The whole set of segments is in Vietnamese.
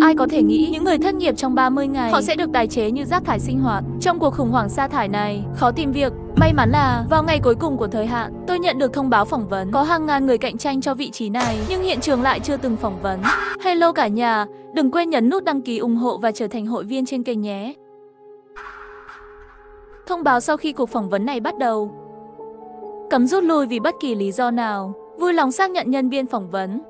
Ai có thể nghĩ những người thất nghiệp trong 30 ngày họ sẽ được tái chế như rác thải sinh hoạt. Trong cuộc khủng hoảng sa thải này, khó tìm việc. May mắn là vào ngày cuối cùng của thời hạn, tôi nhận được thông báo phỏng vấn. Có hàng ngàn người cạnh tranh cho vị trí này, nhưng hiện trường lại chưa từng phỏng vấn. Hello cả nhà, đừng quên nhấn nút đăng ký ủng hộ và trở thành hội viên trên kênh nhé. Thông báo sau khi cuộc phỏng vấn này bắt đầu. Cấm rút lui vì bất kỳ lý do nào. Vui lòng xác nhận nhân viên phỏng vấn.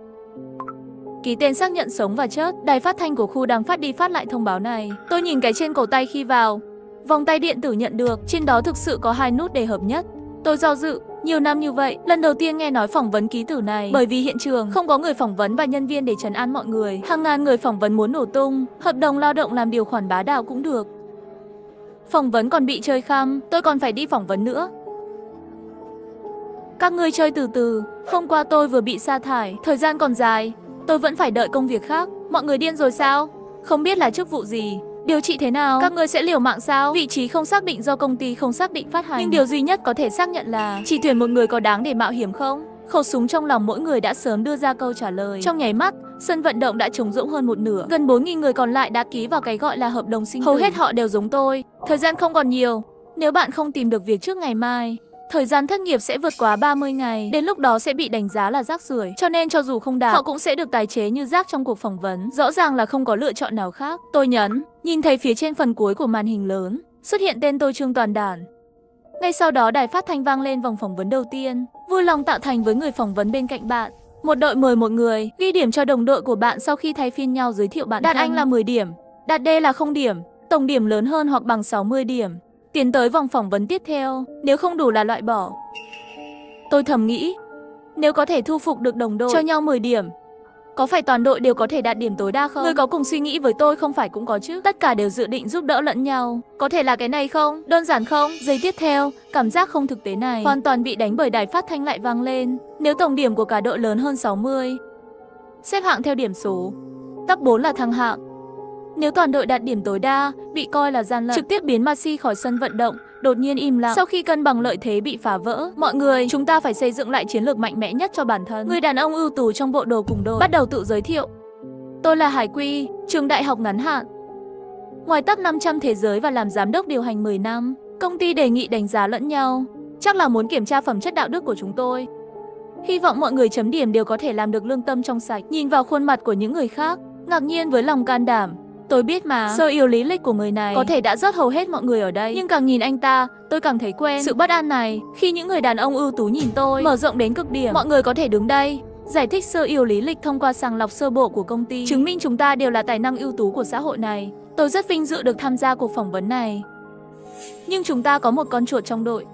Ký tên xác nhận sống và chết. Đài phát thanh của khu đang phát đi phát lại thông báo này. Tôi nhìn cái trên cổ tay khi vào. Vòng tay điện tử nhận được, trên đó thực sự có 2 nút để hợp nhất. Tôi do dự, nhiều năm như vậy, lần đầu tiên nghe nói phỏng vấn ký tử này. Bởi vì hiện trường không có người phỏng vấn và nhân viên để trấn an mọi người. Hàng ngàn người phỏng vấn muốn nổ tung, hợp đồng lao động làm điều khoản bá đạo cũng được. Phỏng vấn còn bị chơi khăm, tôi còn phải đi phỏng vấn nữa. Các ngươi chơi từ từ, hôm qua tôi vừa bị sa thải, thời gian còn dài, tôi vẫn phải đợi công việc khác. Mọi người điên rồi sao? Không biết là chức vụ gì, điều trị thế nào? Các ngươi sẽ liều mạng sao? Vị trí không xác định do công ty không xác định phát hành. Nhưng điều duy nhất có thể xác nhận là chỉ tuyển một người có đáng để mạo hiểm không? Khẩu súng trong lòng mỗi người đã sớm đưa ra câu trả lời. Trong nháy mắt, sân vận động đã trống rỗng hơn một nửa. Gần 4.000 người còn lại đã ký vào cái gọi là hợp đồng sinh tử. Hầu hết họ đều giống tôi. Thời gian không còn nhiều. Nếu bạn không tìm được việc trước ngày mai, thời gian thất nghiệp sẽ vượt quá 30 ngày. Đến lúc đó sẽ bị đánh giá là rác rưởi. Cho nên cho dù không đạt, họ cũng sẽ được tái chế như rác trong cuộc phỏng vấn. Rõ ràng là không có lựa chọn nào khác. Tôi nhấn, nhìn thấy phía trên phần cuối của màn hình lớn xuất hiện tên tôi Trương Toàn Đản. Ngay sau đó đài phát thanh vang lên vòng phỏng vấn đầu tiên. Vui lòng tạo thành với người phỏng vấn bên cạnh bạn. Một đội mời một người, ghi điểm cho đồng đội của bạn sau khi thay phiên nhau giới thiệu bản thân. Đạt Anh là 10 điểm, đạt D là 0 điểm, tổng điểm lớn hơn hoặc bằng 60 điểm. Tiến tới vòng phỏng vấn tiếp theo, nếu không đủ là loại bỏ. Tôi thầm nghĩ, nếu có thể thu phục được đồng đội, cho nhau 10 điểm, có phải toàn đội đều có thể đạt điểm tối đa không? Người có cùng suy nghĩ với tôi không phải cũng có chứ? Tất cả đều dự định giúp đỡ lẫn nhau. Có thể là cái này không? Đơn giản không? Giây tiếp theo, cảm giác không thực tế này hoàn toàn bị đánh bởi đài phát thanh lại vang lên. Nếu tổng điểm của cả đội lớn hơn 60, xếp hạng theo điểm số, top 4 là thăng hạng. Nếu toàn đội đạt điểm tối đa, bị coi là gian lận. Trực tiếp biến Messi khỏi sân vận động, đột nhiên im lặng. Sau khi cân bằng lợi thế bị phá vỡ, mọi người, chúng ta phải xây dựng lại chiến lược mạnh mẽ nhất cho bản thân. Người đàn ông ưu tú trong bộ đồ cùng đội bắt đầu tự giới thiệu. Tôi là Hải Quy, trường đại học ngắn hạn. Ngoài top 500 thế giới và làm giám đốc điều hành 10 năm, công ty đề nghị đánh giá lẫn nhau. Chắc là muốn kiểm tra phẩm chất đạo đức của chúng tôi. Hy vọng mọi người chấm điểm đều có thể làm được lương tâm trong sạch. Nhìn vào khuôn mặt của những người khác, ngạc nhiên với lòng can đảm. Tôi biết mà, sơ yêu lý lịch của người này có thể đã rớt hầu hết mọi người ở đây. Nhưng càng nhìn anh ta, tôi càng thấy quen. Sự bất an này, khi những người đàn ông ưu tú nhìn tôi, mở rộng đến cực điểm. Mọi người có thể đứng đây, giải thích sơ yêu lý lịch thông qua sàng lọc sơ bộ của công ty, chứng minh chúng ta đều là tài năng ưu tú của xã hội này. Tôi rất vinh dự được tham gia cuộc phỏng vấn này. Nhưng chúng ta có một con chuột trong đội.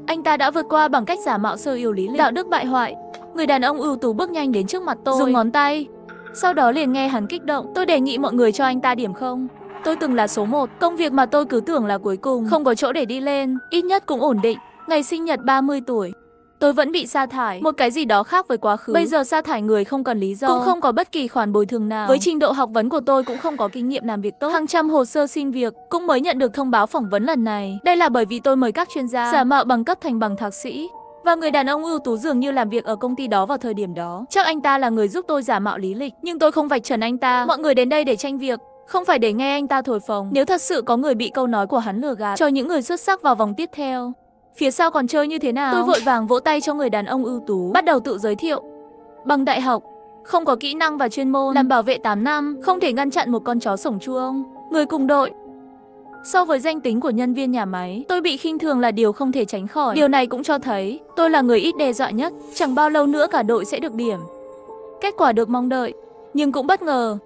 Anh ta đã vượt qua bằng cách giả mạo sơ yêu lý lịch. Đạo đức bại hoại. Người đàn ông ưu tú bước nhanh đến trước mặt tôi, dùng ngón tay. Sau đó liền nghe hắn kích động. Tôi đề nghị mọi người cho anh ta điểm không. Tôi từng là số 1, công việc mà tôi cứ tưởng là cuối cùng, không có chỗ để đi lên, ít nhất cũng ổn định. Ngày sinh nhật 30 tuổi, tôi vẫn bị sa thải. Một cái gì đó khác với quá khứ. Bây giờ sa thải người không cần lý do, cũng không có bất kỳ khoản bồi thường nào. Với trình độ học vấn của tôi cũng không có kinh nghiệm làm việc tốt. Hàng trăm hồ sơ xin việc cũng mới nhận được thông báo phỏng vấn lần này. Đây là bởi vì tôi mời các chuyên gia giả mạo bằng cấp thành bằng thạc sĩ. Và người đàn ông ưu tú dường như làm việc ở công ty đó vào thời điểm đó. Chắc anh ta là người giúp tôi giả mạo lý lịch. Nhưng tôi không vạch trần anh ta. Mọi người đến đây để tranh việc, không phải để nghe anh ta thổi phồng. Nếu thật sự có người bị câu nói của hắn lừa gạt, cho những người xuất sắc vào vòng tiếp theo, phía sau còn chơi như thế nào? Tôi vội vàng vỗ tay cho người đàn ông ưu tú, bắt đầu tự giới thiệu. Bằng đại học, không có kỹ năng và chuyên môn, làm bảo vệ 8 năm, không thể ngăn chặn một con chó sổng chuông. Người cùng đội. So với danh tính của nhân viên nhà máy, tôi bị khinh thường là điều không thể tránh khỏi. Điều này cũng cho thấy tôi là người ít đe dọa nhất. Chẳng bao lâu nữa cả đội sẽ được điểm. Kết quả được mong đợi, nhưng cũng bất ngờ.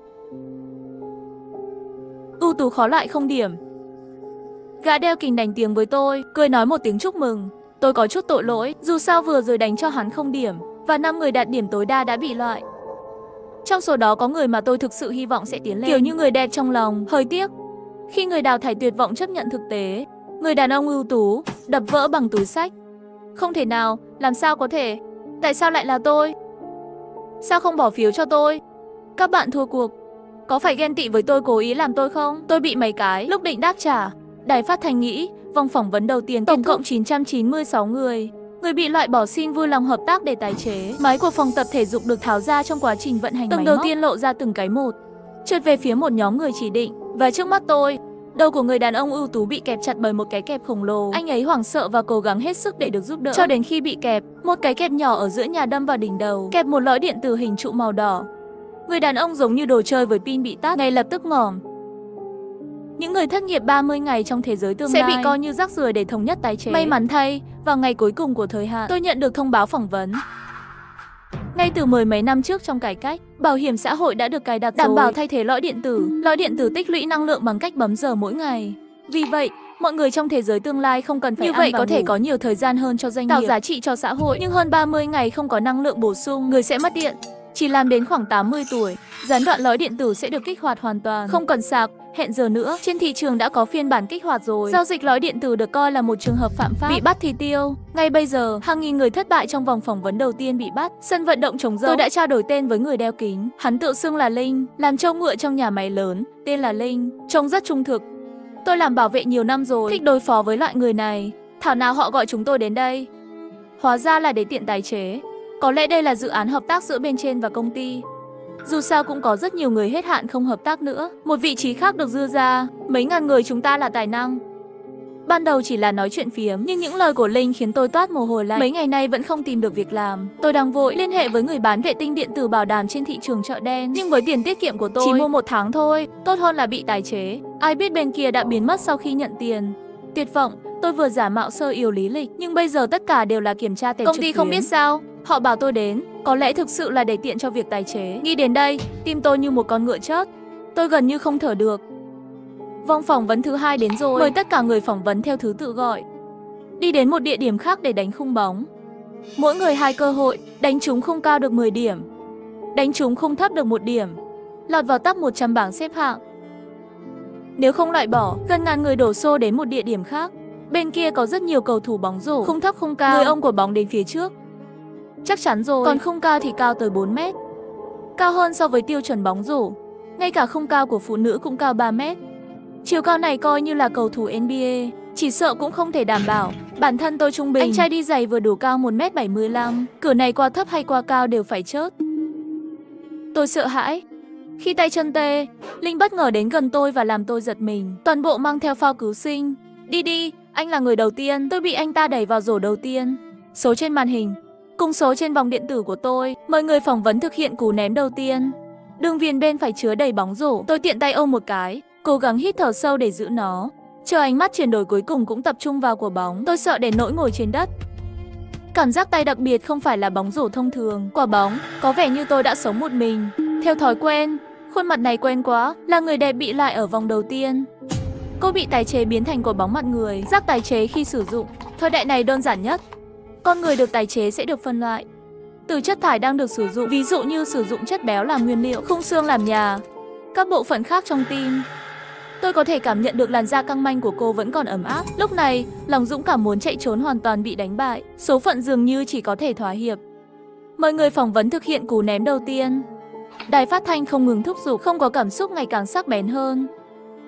Ưu tú khó loại 0 điểm. Gã đeo kình đánh tiếng với tôi, cười nói một tiếng chúc mừng. Tôi có chút tội lỗi, dù sao vừa rồi đánh cho hắn 0 điểm, và 5 người đạt điểm tối đa đã bị loại. Trong số đó có người mà tôi thực sự hy vọng sẽ tiến lên, kiểu như người đẹp trong lòng. Hơi tiếc, khi người đào thải tuyệt vọng chấp nhận thực tế, người đàn ông ưu tú đập vỡ bằng túi xách. Không thể nào, làm sao có thể? Tại sao lại là tôi? Sao không bỏ phiếu cho tôi? Các bạn thua cuộc. Có phải ghen tị với tôi cố ý làm tôi không? Tôi bị mấy cái. Lúc định đáp trả, đài phát thanh nghĩ, vòng phỏng vấn đầu tiên tổng cộng 996 người. Người bị loại bỏ xin vui lòng hợp tác để tái chế. Máy của phòng tập thể dục được tháo ra trong quá trình vận hành máy móc. Tầng đầu tiên lộ ra từng cái một. trượt về phía một nhóm người chỉ định, và trước mắt tôi, đầu của người đàn ông ưu tú bị kẹp chặt bởi một cái kẹp khổng lồ. Anh ấy hoảng sợ và cố gắng hết sức để được giúp đỡ. Cho đến khi bị kẹp, một cái kẹp nhỏ ở giữa nhà đâm vào đỉnh đầu, kẹp một lõi điện tử hình trụ màu đỏ. Người đàn ông giống như đồ chơi với pin bị tắt, ngay lập tức ngỏm. Những người thất nghiệp 30 ngày trong thế giới tương lai sẽ bị coi như rác rưởi để thống nhất tái chế. May mắn thay, vào ngày cuối cùng của thời hạn, tôi nhận được thông báo phỏng vấn. Ngay từ mười mấy năm trước trong cải cách, bảo hiểm xã hội đã được cài đặt đảm bảo thay thế lõi điện tử. Lõi điện tử tích lũy năng lượng bằng cách bấm giờ mỗi ngày. Vì vậy, mọi người trong thế giới tương lai không cần phải ăn và ngủ. Như vậy có thể có nhiều thời gian hơn cho doanh nghiệp, tạo giá trị cho xã hội. Nhưng hơn 30 ngày không có năng lượng bổ sung, người sẽ mất điện. Chỉ làm đến khoảng 80 tuổi, gián đoạn lõi điện tử sẽ được kích hoạt hoàn toàn, không cần sạc, hẹn giờ nữa. Trên thị trường đã có phiên bản kích hoạt rồi. Giao dịch lõi điện tử được coi là một trường hợp phạm pháp. Bị bắt thì tiêu. Ngay bây giờ, hàng nghìn người thất bại trong vòng phỏng vấn đầu tiên bị bắt. Sân vận động trống rỗng. Tôi đã trao đổi tên với người đeo kính. Hắn tự xưng là Linh, làm trâu ngựa trong nhà máy lớn, tên là Linh, trông rất trung thực. Tôi làm bảo vệ nhiều năm rồi, thích đối phó với loại người này. Thảo nào họ gọi chúng tôi đến đây. Hóa ra là để tiện tái chế. Có lẽ đây là dự án hợp tác giữa bên trên và công ty. Dù sao cũng có rất nhiều người hết hạn không hợp tác nữa. Một vị trí khác được đưa ra. Mấy ngàn người chúng ta là tài năng. Ban đầu chỉ là nói chuyện phiếm, nhưng những lời của Linh khiến tôi toát mồ hôi lạnh. Mấy ngày nay vẫn không tìm được việc làm. Tôi đang vội liên hệ với người bán vệ tinh điện tử bảo đảm trên thị trường chợ đen. Nhưng với tiền tiết kiệm của tôi, chỉ mua 1 tháng thôi. Tốt hơn là bị tái chế. Ai biết bên kia đã biến mất sau khi nhận tiền. Tuyệt vọng, tôi vừa giả mạo sơ yếu lý lịch, nhưng bây giờ tất cả đều là kiểm tra tệp trực tuyến. Công ty không biết sao, họ bảo tôi đến. Có lẽ thực sự là để tiện cho việc tái chế. Nghĩ đến đây, tim tôi như một con ngựa chớt. Tôi gần như không thở được. Vòng phỏng vấn thứ 2 đến rồi. Mời tất cả người phỏng vấn theo thứ tự gọi. Đi đến một địa điểm khác để đánh khung bóng. Mỗi người 2 cơ hội, đánh trúng khung cao được 10 điểm. Đánh trúng khung thấp được 1 điểm. Lọt vào top 100 bảng xếp hạng. Nếu không loại bỏ, gần ngàn người đổ xô đến một địa điểm khác. Bên kia có rất nhiều cầu thủ bóng rổ, khung thấp khung cao, người ông của bóng đến phía trước. Chắc chắn rồi, còn khung cao thì cao tới 4 mét. Cao hơn so với tiêu chuẩn bóng rổ. Ngay cả khung cao của phụ nữ cũng cao 3 mét. Chiều cao này coi như là cầu thủ NBA, chỉ sợ cũng không thể đảm bảo. Bản thân tôi trung bình, anh trai đi giày vừa đủ cao 1m75, cửa này qua thấp hay qua cao đều phải chớt. Tôi sợ hãi. Khi tay chân tê, Linh bất ngờ đến gần tôi và làm tôi giật mình. Toàn bộ mang theo phao cứu sinh. Đi đi, anh là người đầu tiên. Tôi bị anh ta đẩy vào rổ đầu tiên. Số trên màn hình, cùng số trên vòng điện tử của tôi. Mời người phỏng vấn thực hiện cú ném đầu tiên. Đường viền bên phải chứa đầy bóng rổ. Tôi tiện tay ôm một cái, cố gắng hít thở sâu để giữ nó. Chờ ánh mắt chuyển đổi cuối cùng cũng tập trung vào quả bóng. Tôi sợ đến nỗi ngồi trên đất. Cảm giác tay đặc biệt không phải là bóng rổ thông thường. Quả bóng, có vẻ như tôi đã sống một mình. Theo thói quen, khuôn mặt này quen quá, là người đẹp bị lại ở vòng đầu tiên. Cô bị tái chế biến thành quả bóng mặt người. Rác tái chế khi sử dụng. Thời đại này đơn giản nhất. Con người được tái chế sẽ được phân loại từ chất thải đang được sử dụng, ví dụ như sử dụng chất béo làm nguyên liệu, khung xương làm nhà, các bộ phận khác trong tim. Tôi có thể cảm nhận được làn da căng manh của cô vẫn còn ấm áp. Lúc này, lòng dũng cảm muốn chạy trốn hoàn toàn bị đánh bại. Số phận dường như chỉ có thể thỏa hiệp. Mời người phỏng vấn thực hiện cú ném đầu tiên. Đài phát thanh không ngừng thúc giục, không có cảm xúc ngày càng sắc bén hơn.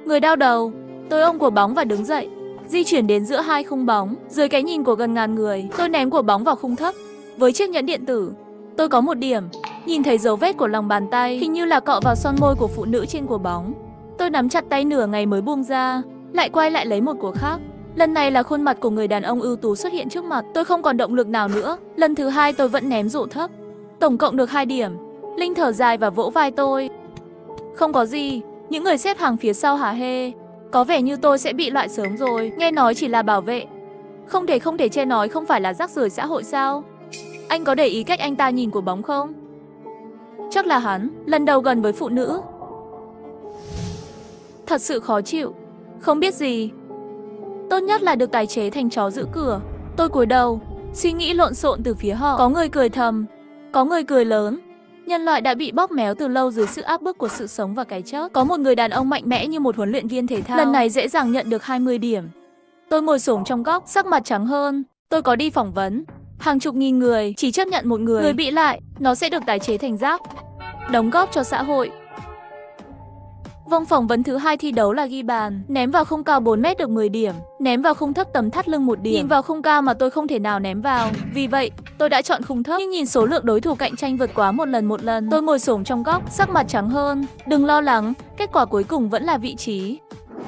Người đau đầu, tôi ôm quả bóng và đứng dậy, di chuyển đến giữa 2 khung bóng. Dưới cái nhìn của gần ngàn người, tôi ném quả bóng vào khung thấp. Với chiếc nhẫn điện tử, tôi có 1 điểm. Nhìn thấy dấu vết của lòng bàn tay, hình như là cọ vào son môi của phụ nữ trên quả bóng. Tôi nắm chặt tay nửa ngày mới buông ra, lại quay lại lấy một quả khác. Lần này là khuôn mặt của người đàn ông ưu tú xuất hiện trước mặt. Tôi không còn động lực nào nữa. Lần thứ 2 tôi vẫn ném rổ thấp. Tổng cộng được 2 điểm. Linh thở dài và vỗ vai tôi. Không có gì, những người xếp hàng phía sau hả hê. Có vẻ như tôi sẽ bị loại sớm rồi. Nghe nói chỉ là bảo vệ. Không thể che nói không phải là rác rưởi xã hội sao? Anh có để ý cách anh ta nhìn của bóng không? Chắc là hắn, lần đầu gần với phụ nữ. Thật sự khó chịu. Không biết gì. Tốt nhất là được tái chế thành chó giữ cửa. Tôi cúi đầu, suy nghĩ lộn xộn từ phía họ. Có người cười thầm, có người cười lớn. Nhân loại đã bị bóp méo từ lâu dưới sự áp bức của sự sống và cái chết. Có một người đàn ông mạnh mẽ như một huấn luyện viên thể thao. Lần này dễ dàng nhận được 20 điểm. Tôi ngồi xổm trong góc, sắc mặt trắng hơn. Tôi có đi phỏng vấn. Hàng chục nghìn người, chỉ chấp nhận một người. Người bị lại, nó sẽ được tái chế thành rác. Đóng góp cho xã hội. Vòng phỏng vấn thứ hai thi đấu là ghi bàn, ném vào khung cao 4 mét được 10 điểm, ném vào khung thấp tầm thắt lưng 1 điểm. Nhìn vào khung cao mà tôi không thể nào ném vào, vì vậy tôi đã chọn khung thấp. Nhưng nhìn số lượng đối thủ cạnh tranh vượt quá một lần, tôi ngồi xổm trong góc, sắc mặt trắng hơn. Đừng lo lắng, kết quả cuối cùng vẫn là vị trí.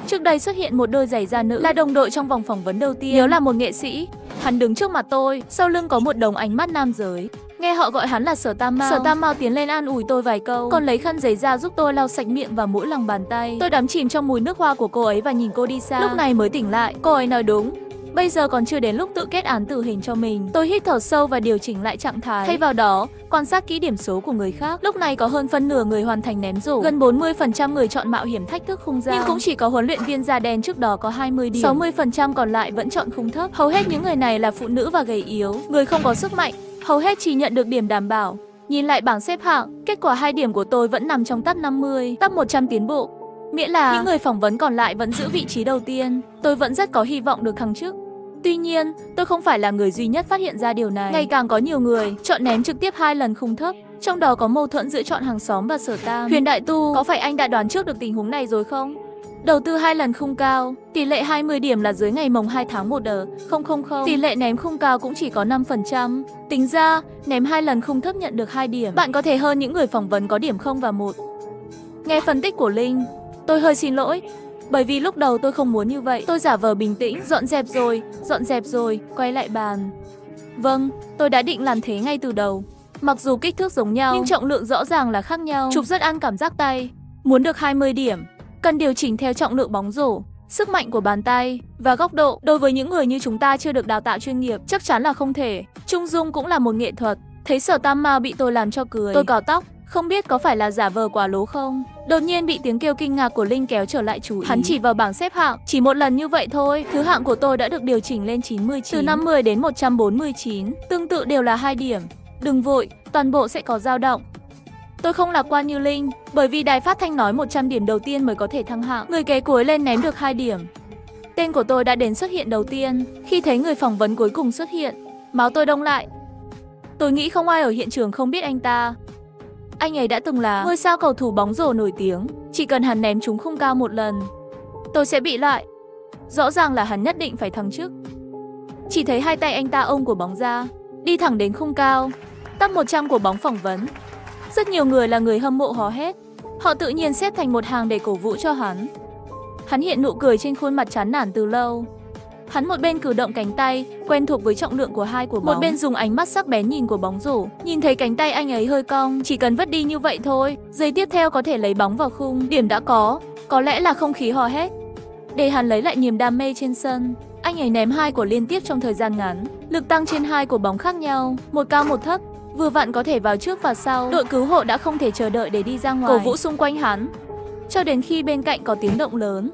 Trước đây xuất hiện một đôi giày da nữ là đồng đội trong vòng phỏng vấn đầu tiên. Nhớ là một nghệ sĩ, hắn đứng trước mặt tôi, sau lưng có một đống ánh mắt nam giới. Nghe họ gọi hắn là Sở Tam Mao. Sở Tam Mao tiến lên an ủi tôi vài câu, còn lấy khăn giấy ra giúp tôi lau sạch miệng và mũi lòng bàn tay. Tôi đắm chìm trong mùi nước hoa của cô ấy và nhìn cô đi xa. Lúc này mới tỉnh lại, cô ấy nói đúng. Bây giờ còn chưa đến lúc tự kết án tử hình cho mình. Tôi hít thở sâu và điều chỉnh lại trạng thái. Thay vào đó, quan sát kỹ điểm số của người khác. Lúc này có hơn phân nửa người hoàn thành ném rổ. Gần 40% người chọn mạo hiểm thách thức khung dao. Nhưng cũng chỉ có huấn luyện viên da đen trước đó có 20 điểm. 60% còn lại vẫn chọn khung thấp. Hầu hết những người này là phụ nữ và gầy yếu, người không có sức mạnh. Hầu hết chỉ nhận được điểm đảm bảo. Nhìn lại bảng xếp hạng, kết quả 2 điểm của tôi vẫn nằm trong top 50, top 100 tiến bộ. Miễn là những người phỏng vấn còn lại vẫn giữ vị trí đầu tiên, tôi vẫn rất có hy vọng được thăng chức. Tuy nhiên, tôi không phải là người duy nhất phát hiện ra điều này. Ngày càng có nhiều người chọn ném trực tiếp 2 lần khung thấp. Trong đó có mâu thuẫn giữa chọn hàng xóm và Sở Tam. Huyền Đại Tu, có phải anh đã đoán trước được tình huống này rồi không? Đầu tư 2 lần khung cao, tỷ lệ 20 điểm là dưới ngày mồng 2 tháng 1 000. Tỷ lệ ném khung cao cũng chỉ có 5%. Tính ra, ném 2 lần khung thấp nhận được 2 điểm. Bạn có thể hơn những người phỏng vấn có điểm 0 và 1. Nghe phân tích của Linh, tôi hơi xin lỗi. Bởi vì lúc đầu tôi không muốn như vậy. Tôi giả vờ bình tĩnh, dọn dẹp rồi, quay lại bàn. Vâng, tôi đã định làm thế ngay từ đầu. Mặc dù kích thước giống nhau, nhưng trọng lượng rõ ràng là khác nhau. Chụp rất ăn cảm giác tay. Muốn được 20 điểm, cần điều chỉnh theo trọng lượng bóng rổ, sức mạnh của bàn tay và góc độ. Đối với những người như chúng ta chưa được đào tạo chuyên nghiệp, chắc chắn là không thể. Trung dung cũng là một nghệ thuật. Thấy Sở Tam Mao bị tôi làm cho cười. Tôi cào tóc, không biết có phải là giả vờ quá lố không? Đột nhiên bị tiếng kêu kinh ngạc của Linh kéo trở lại chú ý. Hắn chỉ vào bảng xếp hạng, chỉ một lần như vậy thôi. Thứ hạng của tôi đã được điều chỉnh lên 99, từ 50 đến 149. Tương tự đều là 2 điểm. Đừng vội, toàn bộ sẽ có dao động. Tôi không lạc quan như Linh, bởi vì đài phát thanh nói 100 điểm đầu tiên mới có thể thăng hạng. Người kế cuối lên ném được 2 điểm. Tên của tôi đã đến xuất hiện đầu tiên. Khi thấy người phỏng vấn cuối cùng xuất hiện, máu tôi đông lại. Tôi nghĩ không ai ở hiện trường không biết anh ta. Anh ấy đã từng là ngôi sao cầu thủ bóng rổ nổi tiếng. Chỉ cần hắn ném trúng khung cao một lần, tôi sẽ bị loại. Rõ ràng là hắn nhất định phải thắng trước. Chỉ thấy hai tay anh ta ôm của bóng ra, đi thẳng đến khung cao. Top 100 của bóng phỏng vấn. Rất nhiều người là người hâm mộ hò hét. Họ tự nhiên xếp thành một hàng để cổ vũ cho hắn. Hắn hiện nụ cười trên khuôn mặt chán nản từ lâu. Hắn một bên cử động cánh tay, quen thuộc với trọng lượng của hai của bóng. Một bên dùng ánh mắt sắc bén nhìn của bóng rổ. Nhìn thấy cánh tay anh ấy hơi cong, chỉ cần vứt đi như vậy thôi. Giây tiếp theo có thể lấy bóng vào khung. Điểm đã có lẽ là không khí hò hét. Để hắn lấy lại niềm đam mê trên sân, anh ấy ném 2 quả liên tiếp trong thời gian ngắn. Lực tăng trên 2 của bóng khác nhau, một cao một thấp, vừa vặn có thể vào trước và sau. Đội cứu hộ đã không thể chờ đợi để đi ra ngoài, cổ vũ xung quanh hắn, cho đến khi bên cạnh có tiếng động lớn.